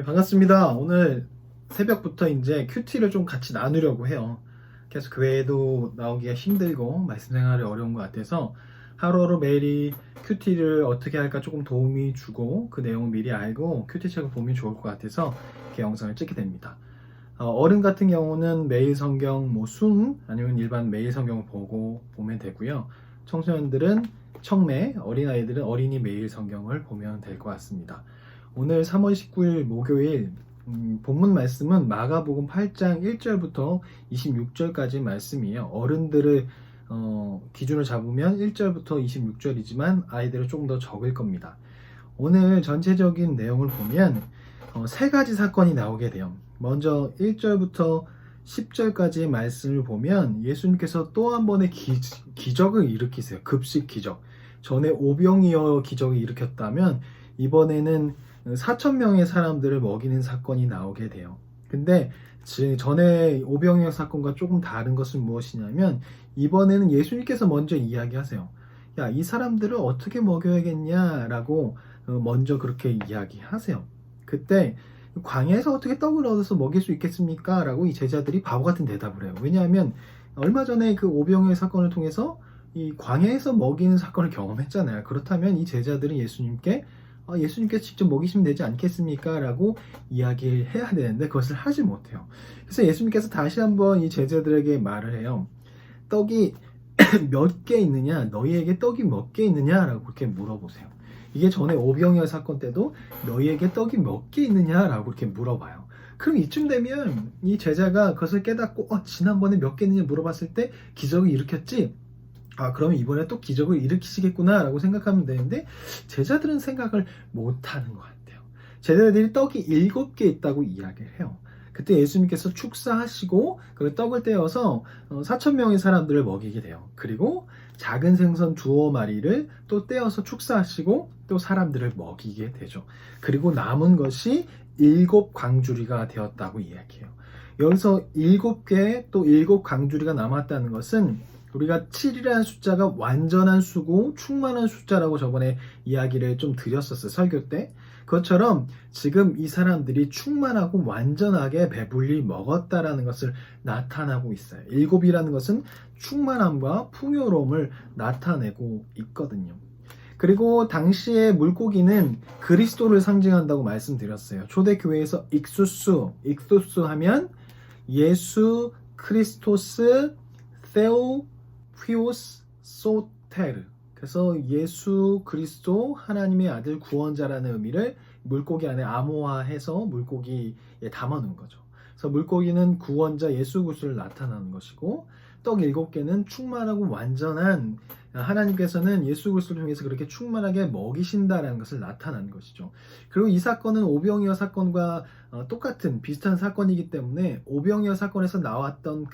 반갑습니다. 오늘 새벽부터 이제 큐티를 좀 같이 나누려고 해요. 계속 교회에도 나오기가 힘들고 말씀 생활이 어려운 것 같아서 하루하루 매일이 큐티를 어떻게 할까 조금 도움이 주고 그 내용을 미리 알고 큐티 책을 보면 좋을 것 같아서 이렇게 영상을 찍게 됩니다. 어른 같은 경우는 매일 성경 순 아니면 일반 매일 성경을 보면 되고요. 청소년들은 청매, 어린아이들은 어린이 매일 성경을 보면 될 것 같습니다. 오늘 3월 19일 목요일 본문 말씀은 마가복음 8장 1절부터 26절까지 말씀이에요. 어른들을 기준을 잡으면 1절부터 26절이지만 아이들은 조금 더 적을 겁니다. 오늘 전체적인 내용을 보면 세 가지 사건이 나오게 돼요. 먼저 1절부터 10절까지의 말씀을 보면 예수님께서 또 한 번의 기적을 일으키세요. 급식 기적. 전에 오병이어 기적을 일으켰다면 이번에는 4,000명의 사람들을 먹이는 사건이 나오게 돼요. 근데 전에 오병이어 사건과 조금 다른 것은 무엇이냐면 이번에는 예수님께서 먼저 이야기하세요. 야, 이 사람들을 어떻게 먹여야겠냐라고 먼저 그렇게 이야기하세요. 그때 광야에서 어떻게 떡을 얻어서 먹일 수 있겠습니까? 라고 이 제자들이 바보 같은 대답을 해요. 왜냐하면 얼마 전에 그 오병이어 사건을 통해서 이 광야에서 먹이는 사건을 경험했잖아요. 그렇다면 이 제자들은 예수님께서 직접 먹이시면 되지 않겠습니까? 라고 이야기를 해야 되는데 그것을 하지 못해요. 그래서 예수님께서 다시 한번 이 제자들에게 말을 해요. 떡이 몇 개 있느냐? 너희에게 떡이 몇 개 있느냐? 라고 그렇게 물어보세요. 이게 전에 오병이어 사건 때도 너희에게 떡이 몇 개 있느냐? 라고 그렇게 물어봐요. 그럼 이쯤 되면 이 제자가 그것을 깨닫고 지난번에 몇 개 있느냐 물어봤을 때 기적을 일으켰지? 그러면 이번에 또 기적을 일으키시겠구나 라고 생각하면 되는데 제자들은 생각을 못하는 것 같아요. 제자들이 떡이 7개 있다고 이야기를 해요. 그때 예수님께서 축사하시고 그 떡을 떼어서 4,000명의 사람들을 먹이게 돼요. 그리고 작은 생선 2마리를 또 떼어서 축사하시고 또 사람들을 먹이게 되죠. 그리고 남은 것이 7광주리가 되었다고 이야기해요. 여기서 7개 또 7광주리가 남았다는 것은 우리가 7이라는 숫자가 완전한 수고 충만한 숫자라고 저번에 이야기를 좀 드렸었어요. 설교 때. 그것처럼 지금 이 사람들이 충만하고 완전하게 배불리 먹었다라는 것을 나타나고 있어요. 7이라는 것은 충만함과 풍요로움을 나타내고 있거든요. 그리고 당시의 물고기는 그리스도를 상징한다고 말씀드렸어요. 초대교회에서 익수스 하면 예수 크리스토스 세오 휘오스 소테르. 그래서 예수 그리스도 하나님의 아들 구원자라는 의미를 물고기 안에 암호화해서 물고기에 담아놓은 거죠. 그래서 물고기는 구원자 예수 그리스도를 나타나는 것이고 떡 7개는 충만하고 완전한 하나님께서는 예수 그리스도를 통해서 그렇게 충만하게 먹이신다라는 것을 나타나는 것이죠. 그리고 이 사건은 오병이어 사건과 똑같은 비슷한 사건이기 때문에 오병이어 사건에서 나왔던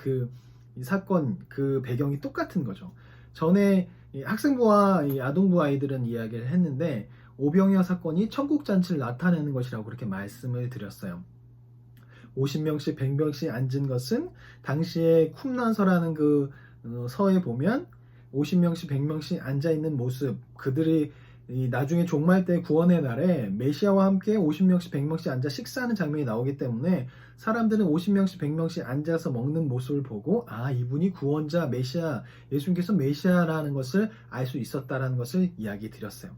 이 사건 그 배경이 똑같은 거죠. 전에 학생부와 아동부 아이들은 이야기를 했는데 오병이어 사건이 천국잔치를 나타내는 것이라고 그렇게 말씀을 드렸어요. 50명씩 100명씩 앉은 것은 당시에 쿰란서라는 그 서에 보면 50명씩 100명씩 앉아있는 모습, 그들이 나중에 종말 때 구원의 날에 메시아와 함께 50명씩 100명씩 앉아 식사하는 장면이 나오기 때문에 사람들은 50명씩 100명씩 앉아서 먹는 모습을 보고 이분이 구원자 메시아, 예수님께서 메시아라는 것을 알 수 있었다라는 것을 이야기 드렸어요.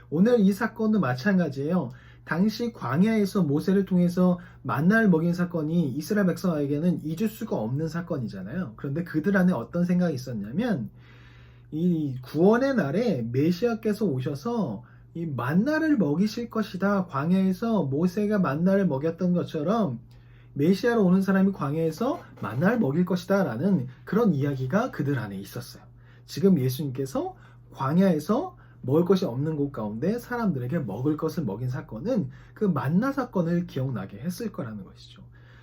오늘 이 사건도 마찬가지예요. 당시 광야에서 모세를 통해서 만나를 먹인 사건이 이스라엘 백성에게는 잊을 수가 없는 사건이잖아요. 그런데 그들 안에 어떤 생각이 있었냐면 이 구원의 날에 메시아께서 오셔서 이 만나를 먹이실 것이다. 광야에서 모세가 만나를 먹였던 것처럼 메시아로 오는 사람이 광야에서 만나를 먹일 것이다 라는 그런 이야기가 그들 안에 있었어요. 지금 예수님께서 광야에서 먹을 것이 없는 곳 가운데 사람들에게 먹을 것을 먹인 사건은 그 만나 사건을 기억나게 했을 거라는 것이죠.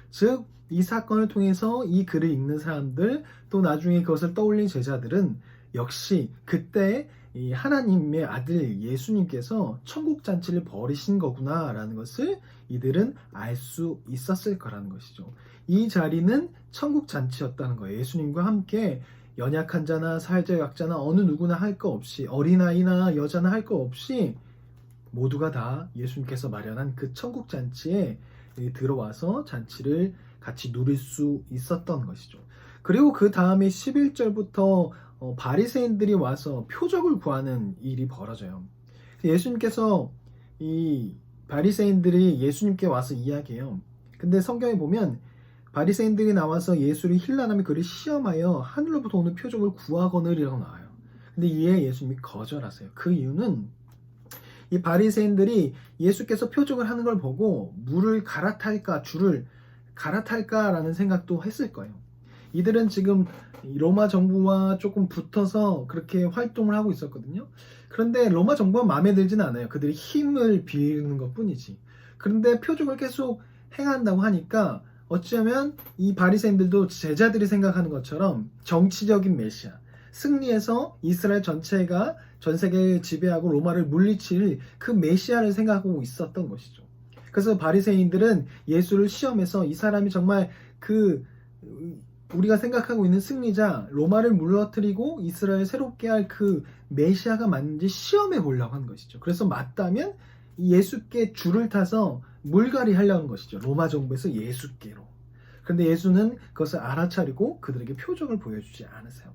즉, 이 사건을 통해서 이 글을 읽는 사람들 또 나중에 그것을 떠올린 제자들은 역시 그때 이 하나님의 아들 예수님께서 천국잔치를 벌이신 거구나 라는 것을 이들은 알 수 있었을 거라는 것이죠. 이 자리는 천국잔치였다는 거예요. 예수님과 함께 연약한 자나 사회적 약자나 어느 누구나 할 거 없이 어린아이나 여자나 할 거 없이 모두가 다 예수님께서 마련한 그 천국잔치에 들어와서 잔치를 같이 누릴 수 있었던 것이죠. 그리고 그 다음에 11절부터 바리새인들이 와서 표적을 구하는 일이 벌어져요. 예수님께서 이 바리새인들이 예수님께 와서 이야기해요. 근데 성경에 보면 바리새인들이 나와서 예수를 힐난하며 그를 시험하여 하늘로부터 오는 표적을 구하거늘이라고 나와요. 근데 이에 예수님이 거절하세요. 그 이유는 이 바리새인들이 예수께서 표적을 하는 걸 보고 물을 갈아탈까 줄을 갈아탈까라는 생각도 했을 거예요. 이들은 지금 로마 정부와 조금 붙어서 그렇게 활동을 하고 있었거든요. 그런데 로마 정부가 마음에 들지는 않아요. 그들이 힘을 빌는 것 뿐이지. 그런데 표적을 계속 행한다고 하니까 어쩌면 이 바리새인들도 제자들이 생각하는 것처럼 정치적인 메시아, 승리해서 이스라엘 전체가 전 세계를 지배하고 로마를 물리칠 그 메시아를 생각하고 있었던 것이죠. 그래서 바리새인들은 예수를 시험해서 이 사람이 정말 그 우리가 생각하고 있는 승리자, 로마를 무너뜨리고 이스라엘 새롭게 할 그 메시아가 맞는지 시험해 보려고 한 것이죠. 그래서 맞다면 예수께 줄을 타서 물갈이 하려는 것이죠. 로마 정부에서 예수께로. 그런데 예수는 그것을 알아차리고 그들에게 표적을 보여주지 않으세요.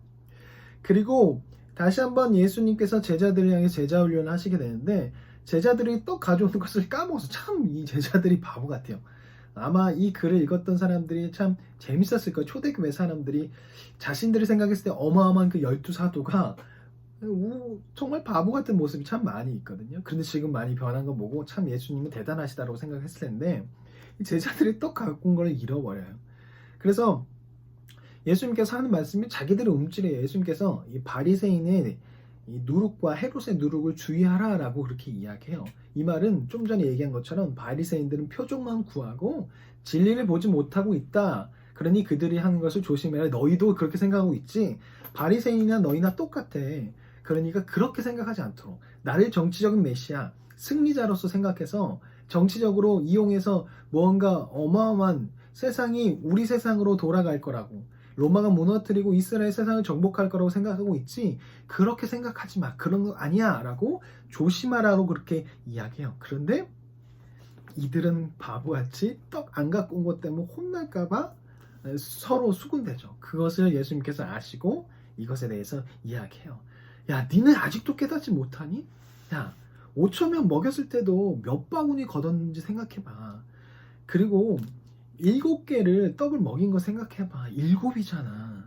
그리고 다시 한번 예수님께서 제자들을 향해 제자 훈련을 하시게 되는데 제자들이 떡 가져오는 것을 까먹어서 참 이 제자들이 바보 같아요. 아마 이 글을 읽었던 사람들이 참 재밌었을 거예요. 초대교회 사람들이 자신들이 생각했을 때 어마어마한 그 12사도가 정말 바보 같은 모습이 참 많이 있거든요. 그런데 지금 많이 변한 거 보고 참 예수님은 대단하시다고 생각했을 텐데 이 제자들이 떡 갖고 온 걸 잃어버려요. 그래서 예수님께서 하는 말씀이 자기들의 움찔해요. 예수님께서 이 바리새인의 이 누룩과 헤롯의 누룩을 주의하라라고 그렇게 이야기해요. 이 말은 좀 전에 얘기한 것처럼 바리새인들은 표적만 구하고 진리를 보지 못하고 있다. 그러니 그들이 하는 것을 조심해라. 너희도 그렇게 생각하고 있지? 바리새인이나 너희나 똑같아. 그러니까 그렇게 생각하지 않도록 나를 정치적인 메시아, 승리자로서 생각해서 정치적으로 이용해서 무언가 어마어마한 세상이 우리 세상으로 돌아갈 거라고 로마가 무너뜨리고 이스라엘 세상을 정복할 거라고 생각하고 있지 그렇게 생각하지 마. 그런 거 아니야 라고 조심하라고 그렇게 이야기해요. 그런데 이들은 바보같이 떡 안 갖고 온 것 때문에 혼날까 봐 서로 수군대죠. 그것을 예수님께서 아시고 이것에 대해서 이야기해요. 야, 니네 아직도 깨닫지 못하니? 야, 5,000명 먹였을 때도 몇 바구니 걷었는지 생각해봐. 그리고 7개를 떡을 먹인 거 생각해봐. 7이잖아.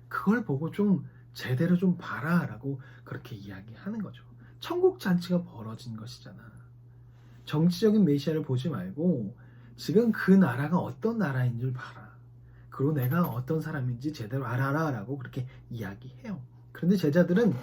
그걸 보고 좀 제대로 좀 봐라 라고 그렇게 이야기하는 거죠. 천국 잔치가 벌어진 것이잖아. 정치적인 메시아를 보지 말고 지금 그 나라가 어떤 나라인 줄 봐라. 그리고 내가 어떤 사람인지 제대로 알아라 라고 그렇게 이야기해요. 그런데 제자들은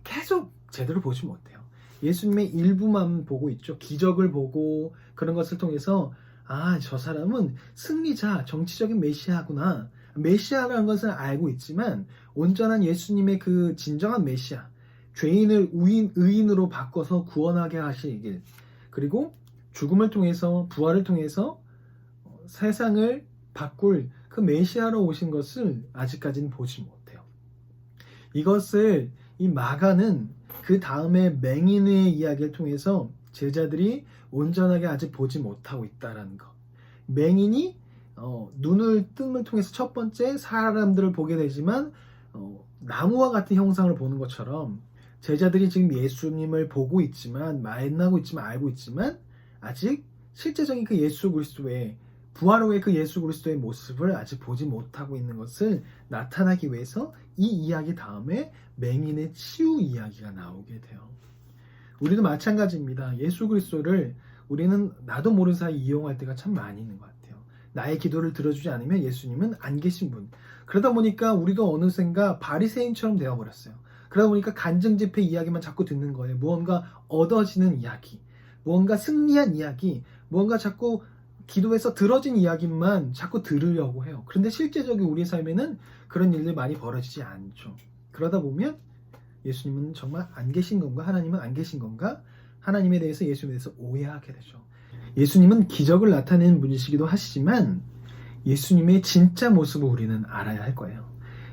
계속 제대로 보지 못해요. 예수님의 일부만 보고 있죠. 기적을 보고 그런 것을 통해서 아, 저 사람은 승리자, 정치적인 메시아구나. 메시아라는 것을 알고 있지만 온전한 예수님의 그 진정한 메시아, 죄인을 의인으로 바꿔서 구원하게 하시길, 그리고 죽음을 통해서 부활을 통해서 세상을 바꿀 그 메시아로 오신 것을 아직까지는 보지 못해요. 이것을 이 마가는 그 다음에 맹인의 이야기를 통해서 제자들이 온전하게 아직 보지 못하고 있다는 것. 맹인이 눈을 뜸을 통해서 첫 번째 사람들을 보게 되지만 나무와 같은 형상을 보는 것처럼 제자들이 지금 예수님을 보고 있지만 만나고 있지만 알고 있지만 아직 실제적인 그 예수 그리스도의 부활 후의 그 예수 그리스도의 모습을 아직 보지 못하고 있는 것을 나타나기 위해서 이 이야기 다음에 맹인의 치유 이야기가 나오게 돼요. 우리도 마찬가지입니다. 예수 그리스도를 우리는 나도 모르는 사이 이용할 때가 참 많이 있는 것 같아요. 나의 기도를 들어주지 않으면 예수님은 안 계신 분. 그러다 보니까 우리도 어느샌가 바리새인처럼 되어버렸어요. 그러다 보니까 간증 집회 이야기만 자꾸 듣는 거예요. 무언가 얻어지는 이야기, 무언가 승리한 이야기, 무언가 자꾸 기도에서 들어진 이야기만 자꾸 들으려고 해요. 그런데 실제적인 우리의 삶에는 그런 일들이 많이 벌어지지 않죠. 그러다 보면 예수님은 정말 안 계신 건가? 하나님은 안 계신 건가? 하나님에 대해서 예수님에 대해서 오해하게 되죠. 예수님은 기적을 나타내는 분이시기도 하시지만 예수님의 진짜 모습을 우리는 알아야 할 거예요.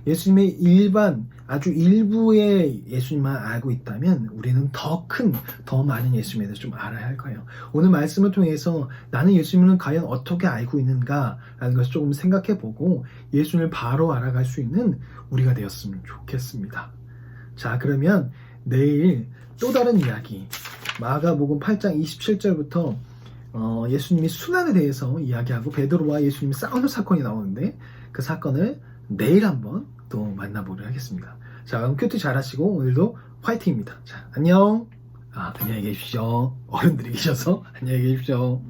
예수님의 일반 아주 일부의 예수님만 알고 있다면 우리는 더 많은 예수님에 대해서 좀 알아야 할 거예요. 오늘 말씀을 통해서 나는 예수님을 과연 어떻게 알고 있는가라는 것을 조금 생각해보고 예수님을 바로 알아갈 수 있는 우리가 되었으면 좋겠습니다. 자, 그러면 내일 또 다른 이야기, 마가복음 8장 27절부터 예수님이 순환에 대해서 이야기하고 베드로와 예수님이 싸우는 사건이 나오는데 그 사건을 내일 한번 또 만나보도록 하겠습니다. 자, 그럼 큐티 잘 하시고 오늘도 화이팅입니다. 자, 안녕. 안녕히 계십시오. 어른들이 계셔서 안녕히 계십시오.